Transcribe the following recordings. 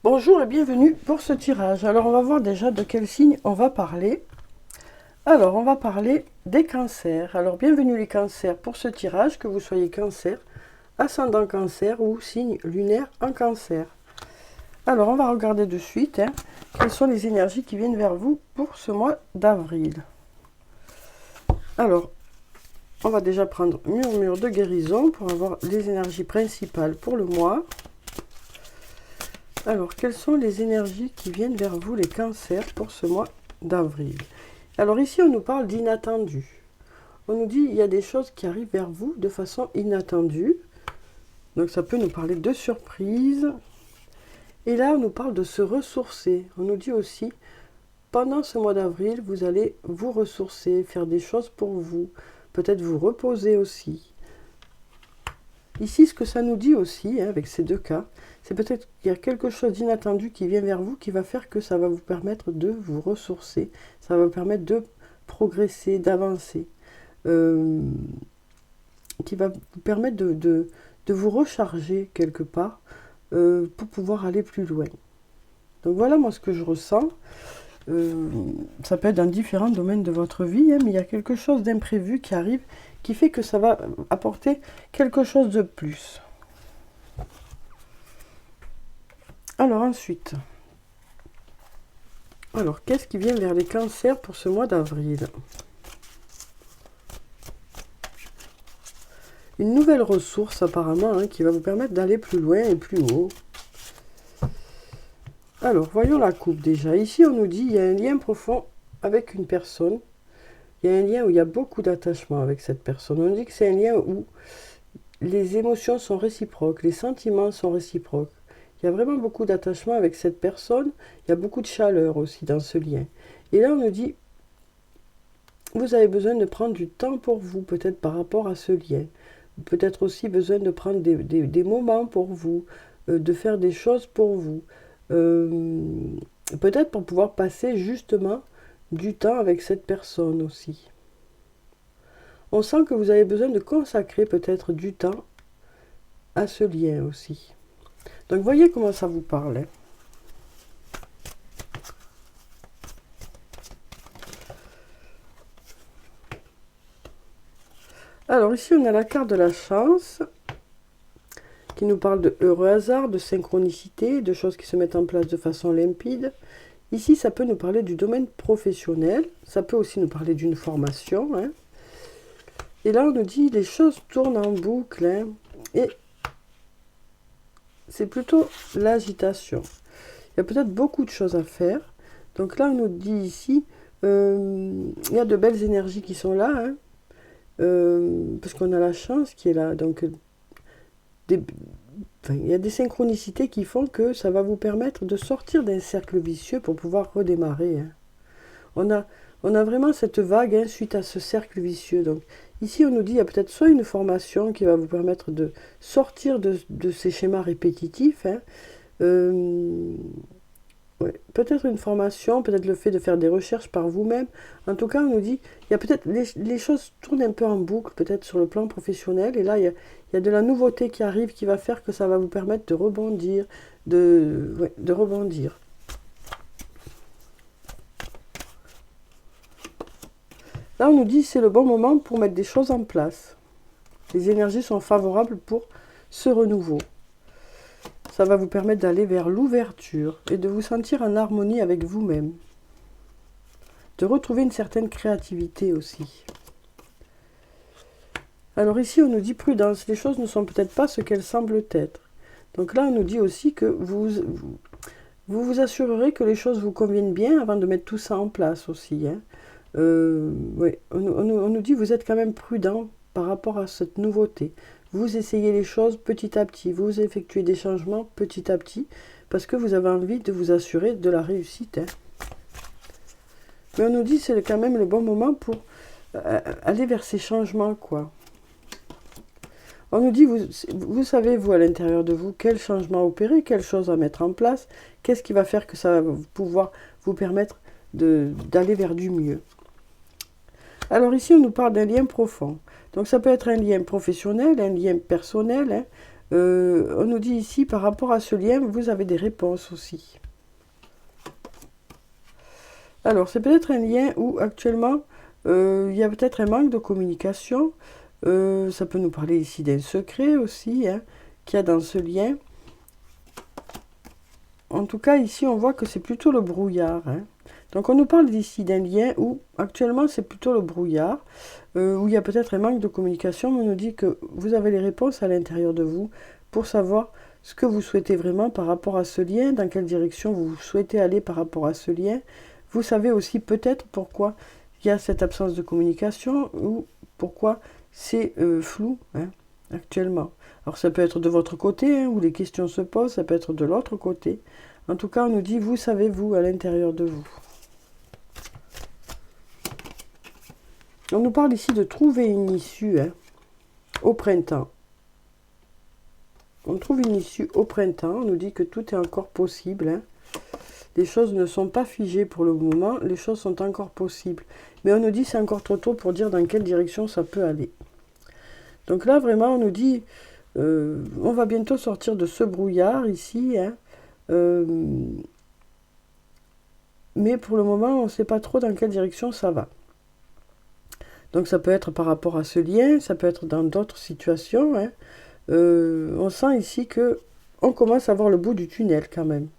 Bonjour et bienvenue pour ce tirage. Alors on va voir déjà de quel signe on va parler. Alors on va parler des cancers. Alors bienvenue les cancers pour ce tirage, que vous soyez cancer, ascendant cancer ou signe lunaire en cancer. Alors on va regarder de suite quelles sont les énergies qui viennent vers vous pour ce mois d'avril. Alors on va déjà prendre murmure de guérison pour avoir les énergies principales pour le mois. Alors, quelles sont les énergies qui viennent vers vous, les cancers, pour ce mois d'avril? Alors ici, on nous parle d'inattendu. On nous dit qu'il y a des choses qui arrivent vers vous de façon inattendue. Donc ça peut nous parler de surprise. Et là, on nous parle de se ressourcer. On nous dit aussi, pendant ce mois d'avril, vous allez vous ressourcer, faire des choses pour vous. Peut-être vous reposer aussi. Ici, ce que ça nous dit aussi, avec ces deux cas, c'est peut-être qu'il y a quelque chose d'inattendu qui vient vers vous, qui va faire que ça va vous permettre de vous ressourcer, ça va vous permettre de progresser, d'avancer, qui va vous permettre de vous recharger quelque part pour pouvoir aller plus loin. Donc voilà moi ce que je ressens. Ça peut être dans différents domaines de votre vie, mais il y a quelque chose d'imprévu qui arrive, qui fait que ça va apporter quelque chose de plus. Alors ensuite, qu'est-ce qui vient vers les cancers pour ce mois d'avril? Une nouvelle ressource apparemment qui va vous permettre d'aller plus loin et plus haut. Alors, voyons la coupe déjà. Ici, on nous dit qu'il y a un lien profond avec une personne. Il y a un lien où il y a beaucoup d'attachement avec cette personne. On dit que c'est un lien où les émotions sont réciproques, les sentiments sont réciproques. Il y a vraiment beaucoup d'attachement avec cette personne. Il y a beaucoup de chaleur aussi dans ce lien. Et là, on nous dit, vous avez besoin de prendre du temps pour vous, peut-être par rapport à ce lien. Peut-être aussi besoin de prendre des moments pour vous, de faire des choses pour vous. Peut-être pour pouvoir passer justement du temps avec cette personne aussi. On sent que vous avez besoin de consacrer peut-être du temps à ce lien aussi. Donc voyez comment ça vous parle. Alors ici on a la carte de la chance qui nous parle de heureux hasard, de synchronicité, de choses qui se mettent en place de façon limpide. Ici ça peut nous parler du domaine professionnel, ça peut aussi nous parler d'une formation. Et là on nous dit les choses tournent en boucle et c'est plutôt l'agitation. Il y a peut-être beaucoup de choses à faire. Donc là, on nous dit ici, il y a de belles énergies qui sont là, parce qu'on a la chance qui est là. Donc, il y a des synchronicités qui font que ça va vous permettre de sortir d'un cercle vicieux pour pouvoir redémarrer. On a vraiment cette vague suite à ce cercle vicieux. Donc, ici, on nous dit qu'il y a peut-être soit une formation qui va vous permettre de sortir de ces schémas répétitifs. Ouais, peut-être une formation, peut-être le fait de faire des recherches par vous-même. En tout cas, on nous dit, il y a peut-être les choses tournent un peu en boucle, peut-être sur le plan professionnel. Et là, il y a de la nouveauté qui arrive qui va faire que ça va vous permettre de rebondir, de rebondir. Là, on nous dit c'est le bon moment pour mettre des choses en place. Les énergies sont favorables pour ce renouveau. Ça va vous permettre d'aller vers l'ouverture et de vous sentir en harmonie avec vous-même. De retrouver une certaine créativité aussi. Alors ici, on nous dit prudence. Les choses ne sont peut-être pas ce qu'elles semblent être. Donc là, on nous dit aussi que vous assurerez que les choses vous conviennent bien avant de mettre tout ça en place aussi. Ouais, on nous dit que vous êtes quand même prudent par rapport à cette nouveauté. Vous essayez les choses petit à petit, vous effectuez des changements petit à petit, parce que vous avez envie de vous assurer de la réussite. Mais on nous dit que c'est quand même le bon moment pour aller vers ces changements, quoi. On nous dit, vous savez, vous, à l'intérieur de vous, quel changement opérer, quelle chose à mettre en place, qu'est-ce qui va faire que ça va pouvoir vous permettre d'aller vers du mieux. Alors ici, on nous parle d'un lien profond. Donc ça peut être un lien professionnel, un lien personnel, On nous dit ici, par rapport à ce lien, vous avez des réponses aussi. Alors, c'est peut-être un lien où actuellement, il y a peut-être un manque de communication. Ça peut nous parler ici d'un secret aussi, hein, qu'il y a dans ce lien. En tout cas, ici, on voit que c'est plutôt le brouillard. Hein. Donc, on nous parle ici d'un lien où, actuellement, c'est plutôt le brouillard, où il y a peut-être un manque de communication, mais on nous dit que vous avez les réponses à l'intérieur de vous pour savoir ce que vous souhaitez vraiment par rapport à ce lien, dans quelle direction vous souhaitez aller par rapport à ce lien. Vous savez aussi peut-être pourquoi il y a cette absence de communication ou pourquoi c'est flou, hein, actuellement. Alors ça peut être de votre côté, hein, où les questions se posent, ça peut être de l'autre côté. En tout cas, on nous dit, vous savez, vous, à l'intérieur de vous. On nous parle ici de trouver une issue, hein, au printemps. On trouve une issue au printemps, on nous dit que tout est encore possible. Hein. Les choses ne sont pas figées pour le moment, les choses sont encore possibles. Mais on nous dit c'est encore trop tôt pour dire dans quelle direction ça peut aller. Donc là, vraiment, on nous dit, on va bientôt sortir de ce brouillard ici. Hein, mais pour le moment, on ne sait pas trop dans quelle direction ça va. Donc ça peut être par rapport à ce lien, ça peut être dans d'autres situations. Hein. On sent ici que on commence à voir le bout du tunnel quand même.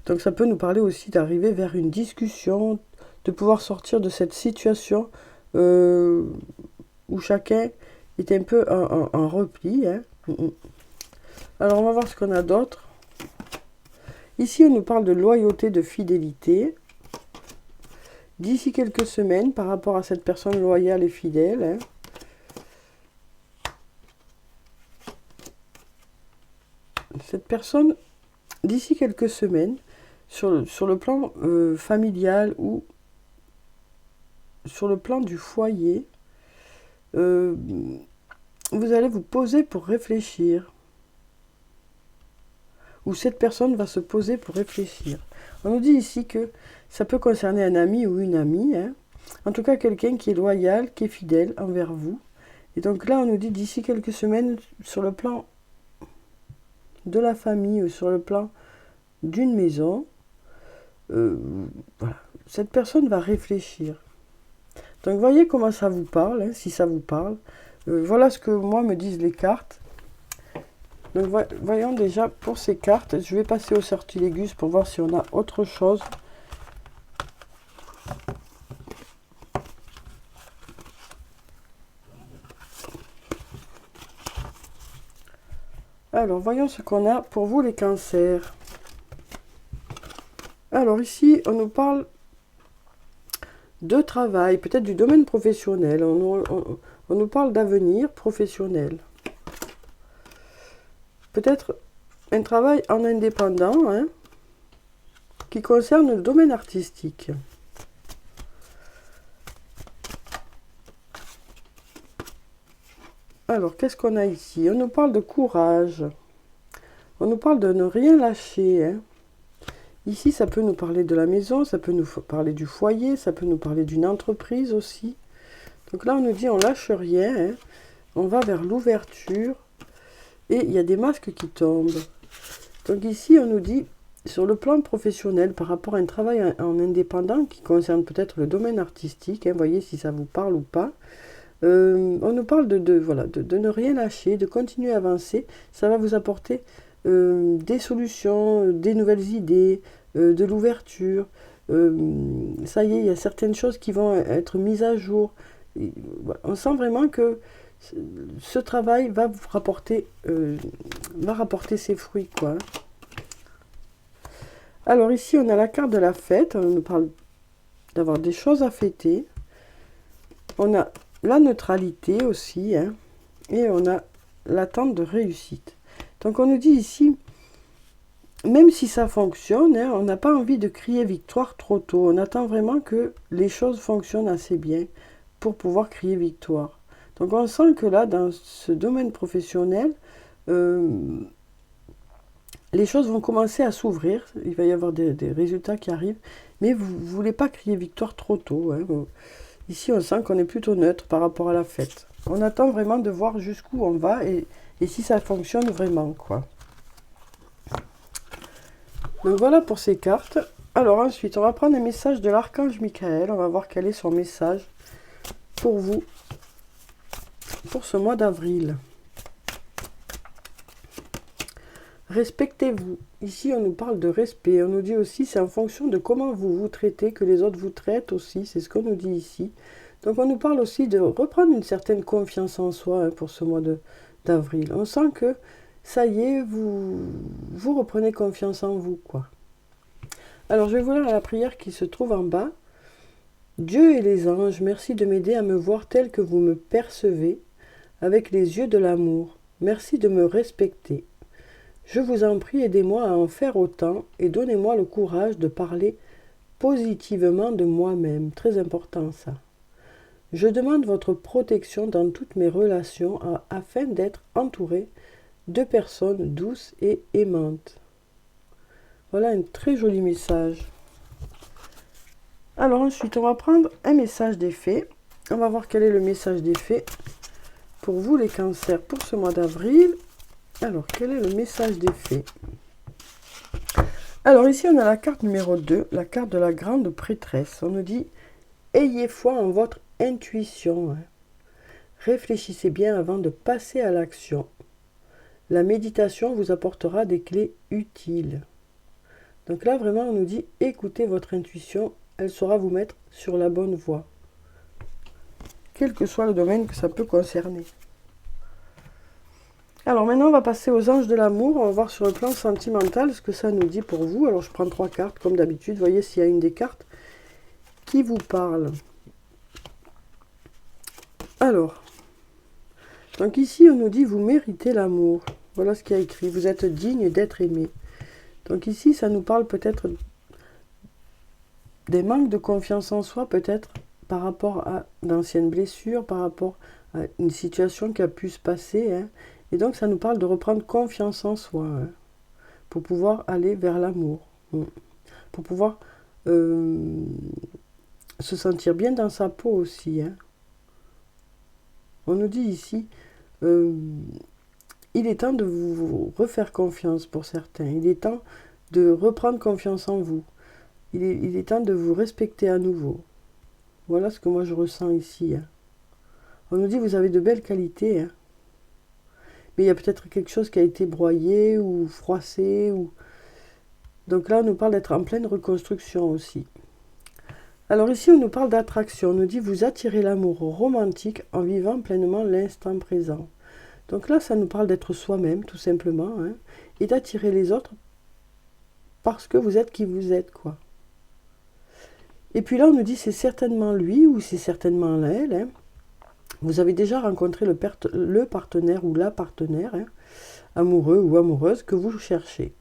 Donc ça peut nous parler aussi d'arriver vers une discussion, de pouvoir sortir de cette situation où chacun est un peu en repli. Hein. Alors on va voir ce qu'on a d'autre. Ici on nous parle de loyauté, de fidélité. D'ici quelques semaines par rapport à cette personne loyale et fidèle. Hein. Cette personne, d'ici quelques semaines, sur le plan familial ou sur le plan du foyer, vous allez vous poser pour réfléchir. Ou cette personne va se poser pour réfléchir. On nous dit ici que ça peut concerner un ami ou une amie. Hein. En tout cas, quelqu'un qui est loyal, qui est fidèle envers vous. Et donc là, on nous dit d'ici quelques semaines, sur le plan de la famille ou sur le plan d'une maison, voilà, cette personne va réfléchir. Donc voyez comment ça vous parle, hein, si ça vous parle. Voilà ce que moi me disent les cartes. Donc voyons déjà pour ces cartes. Je vais passer au sortilège pour voir si on a autre chose. Alors voyons ce qu'on a pour vous les cancers. Alors ici on nous parle de travail, peut-être du domaine professionnel. On nous parle d'avenir professionnel. Peut-être un travail en indépendant, hein, qui concerne le domaine artistique. Alors, qu'est-ce qu'on a ici? On nous parle de courage. On nous parle de ne rien lâcher. Hein. Ici, ça peut nous parler de la maison, ça peut nous parler du foyer, ça peut nous parler d'une entreprise aussi. Donc là, on nous dit on lâche rien. Hein. On va vers l'ouverture. Et il y a des masques qui tombent. Donc ici, on nous dit, sur le plan professionnel, par rapport à un travail en indépendant qui concerne peut-être le domaine artistique, hein, voyez si ça vous parle ou pas, on nous parle de ne rien lâcher, de continuer à avancer. Ça va vous apporter des solutions, des nouvelles idées, de l'ouverture. Ça y est, il y a certaines choses qui vont être mises à jour. Et, voilà, on sent vraiment que ce travail va vous rapporter, ses fruits, quoi. Alors ici, on a la carte de la fête. On nous parle d'avoir des choses à fêter. On a la neutralité aussi, hein, et on a l'attente de réussite. Donc on nous dit ici, même si ça fonctionne, hein, on n'a pas envie de crier victoire trop tôt. On attend vraiment que les choses fonctionnent assez bien pour pouvoir crier victoire. Donc on sent que là, dans ce domaine professionnel, les choses vont commencer à s'ouvrir. Il va y avoir des résultats qui arrivent. Mais vous ne voulez pas crier victoire trop tôt. Hein. Ici, on sent qu'on est plutôt neutre par rapport à la fête. On attend vraiment de voir jusqu'où on va et et si ça fonctionne vraiment, quoi. Donc voilà pour ces cartes. Alors ensuite, on va prendre un message de l'archange Michael. On va voir quel est son message pour vous, pour ce mois d'avril. Respectez-vous. Ici, on nous parle de respect. On nous dit aussi, c'est en fonction de comment vous vous traitez que les autres vous traitent aussi. C'est ce qu'on nous dit ici. Donc, on nous parle aussi de reprendre une certaine confiance en soi, hein, pour ce mois d'avril. On sent que, ça y est, vous reprenez confiance en vous, quoi. Alors, je vais vous lire la prière qui se trouve en bas. Dieu et les anges, merci de m'aider à me voir tel que vous me percevez, avec les yeux de l'amour. Merci de me respecter. Je vous en prie, aidez-moi à en faire autant et donnez-moi le courage de parler positivement de moi-même. Très important ça. Je demande votre protection dans toutes mes relations afin d'être entouré de personnes douces et aimantes. Voilà un très joli message. Alors ensuite, on va prendre un message des fées. On va voir quel est le message des fées pour vous les cancers pour ce mois d'avril. Alors, quel est le message des fées? Alors ici, on a la carte numéro 2, la carte de la grande prêtresse. On nous dit, ayez foi en votre intuition. Hein. Réfléchissez bien avant de passer à l'action. La méditation vous apportera des clés utiles. Donc là, vraiment, on nous dit, écoutez votre intuition, elle saura vous mettre sur la bonne voie. Quel que soit le domaine que ça peut concerner. Alors maintenant, on va passer aux anges de l'amour. On va voir sur le plan sentimental ce que ça nous dit pour vous. Alors je prends 3 cartes comme d'habitude. Voyez s'il y a une des cartes qui vous parle. Alors, donc ici on nous dit vous méritez l'amour. Voilà ce qu'il y a écrit. Vous êtes digne d'être aimé. Donc ici, ça nous parle peut-être des manques de confiance en soi, peut-être par rapport à d'anciennes blessures, par rapport à une situation qui a pu se passer, hein. Et donc, ça nous parle de reprendre confiance en soi, hein, pour pouvoir aller vers l'amour, pour pouvoir se sentir bien dans sa peau aussi. Hein. On nous dit ici, il est temps de vous refaire confiance pour certains. Il est temps de reprendre confiance en vous. Il est temps de vous respecter à nouveau. Voilà ce que moi je ressens ici. Hein. On nous dit, vous avez de belles qualités, hein. Mais il y a peut-être quelque chose qui a été broyé ou froissé. Donc là, on nous parle d'être en pleine reconstruction aussi. Alors ici, on nous parle d'attraction. On nous dit, vous attirez l'amour romantique en vivant pleinement l'instant présent. Donc là, ça nous parle d'être soi-même, tout simplement, hein, et d'attirer les autres parce que vous êtes qui vous êtes, quoi. Et puis là, on nous dit, c'est certainement lui ou c'est certainement elle, hein. Vous avez déjà rencontré le partenaire ou la partenaire, hein, amoureux ou amoureuse que vous cherchez.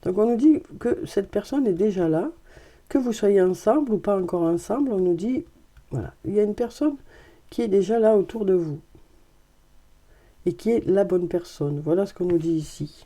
Donc on nous dit que cette personne est déjà là, que vous soyez ensemble ou pas encore ensemble, on nous dit, voilà, il y a une personne qui est déjà là autour de vous et qui est la bonne personne. Voilà ce qu'on nous dit ici.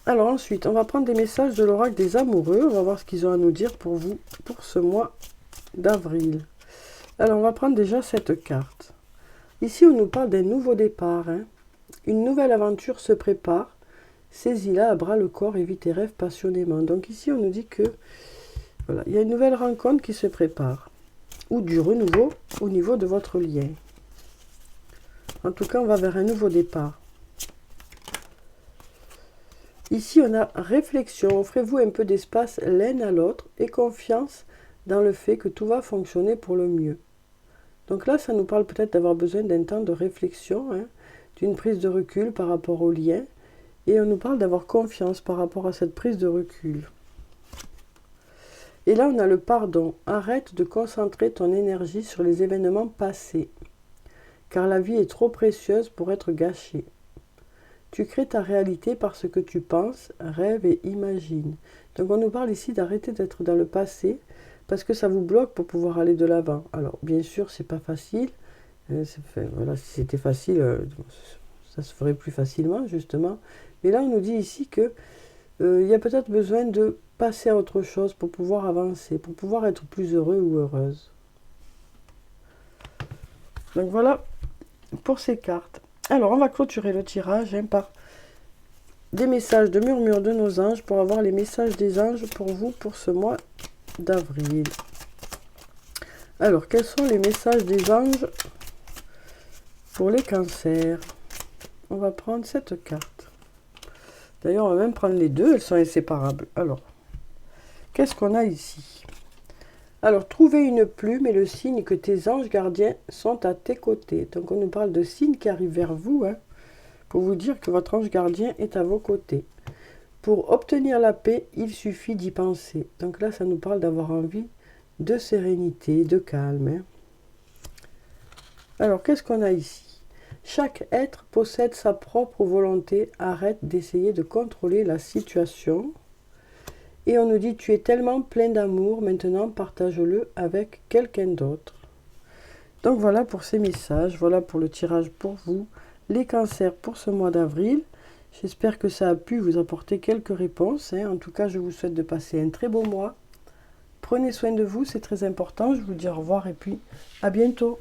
Alors ensuite, on va prendre des messages de l'oracle des amoureux, on va voir ce qu'ils ont à nous dire pour vous, pour ce mois d'avril. Alors on va prendre déjà cette carte. Ici on nous parle d'un nouveau départ, hein. Une nouvelle aventure se prépare. Saisis-la à bras le corps et vis tes rêves passionnément. Donc ici on nous dit que voilà, il y a une nouvelle rencontre qui se prépare. Ou du renouveau au niveau de votre lien. En tout cas on va vers un nouveau départ. Ici on a réflexion. Offrez-vous un peu d'espace l'un à l'autre et confiance dans le fait que tout va fonctionner pour le mieux. Donc là, ça nous parle peut-être d'avoir besoin d'un temps de réflexion, hein, d'une prise de recul par rapport au lien, et on nous parle d'avoir confiance par rapport à cette prise de recul. Et là, on a le pardon. Arrête de concentrer ton énergie sur les événements passés, car la vie est trop précieuse pour être gâchée. Tu crées ta réalité par ce que tu penses, rêves et imagines. Donc on nous parle ici d'arrêter d'être dans le passé, parce que ça vous bloque pour pouvoir aller de l'avant. Alors, bien sûr, c'est pas facile. Voilà, si c'était facile, ça se ferait plus facilement, justement. Mais là, on nous dit ici que il y a peut-être besoin de passer à autre chose pour pouvoir avancer, pour pouvoir être plus heureux ou heureuse. Donc voilà pour ces cartes. Alors, on va clôturer le tirage par des messages de murmure de nos anges pour avoir les messages des anges pour vous pour ce mois d'avril. Alors, quels sont les messages des anges pour les cancers? On va prendre cette carte. D'ailleurs, on va même prendre les deux, elles sont inséparables. Alors, qu'est-ce qu'on a ici? Alors, trouver une plume et le signe que tes anges gardiens sont à tes côtés. Donc, on nous parle de signes qui arrivent vers vous, hein, pour vous dire que votre ange gardien est à vos côtés. Pour obtenir la paix, il suffit d'y penser. Donc là, ça nous parle d'avoir envie de sérénité, de calme. Hein. Alors, qu'est-ce qu'on a ici? Chaque être possède sa propre volonté. Arrête d'essayer de contrôler la situation. Et on nous dit, tu es tellement plein d'amour, maintenant partage-le avec quelqu'un d'autre. Donc voilà pour ces messages, voilà pour le tirage pour vous, les cancers pour ce mois d'avril. J'espère que ça a pu vous apporter quelques réponses. Hein. En tout cas, je vous souhaite de passer un très beau mois. Prenez soin de vous, c'est très important. Je vous dis au revoir et puis à bientôt.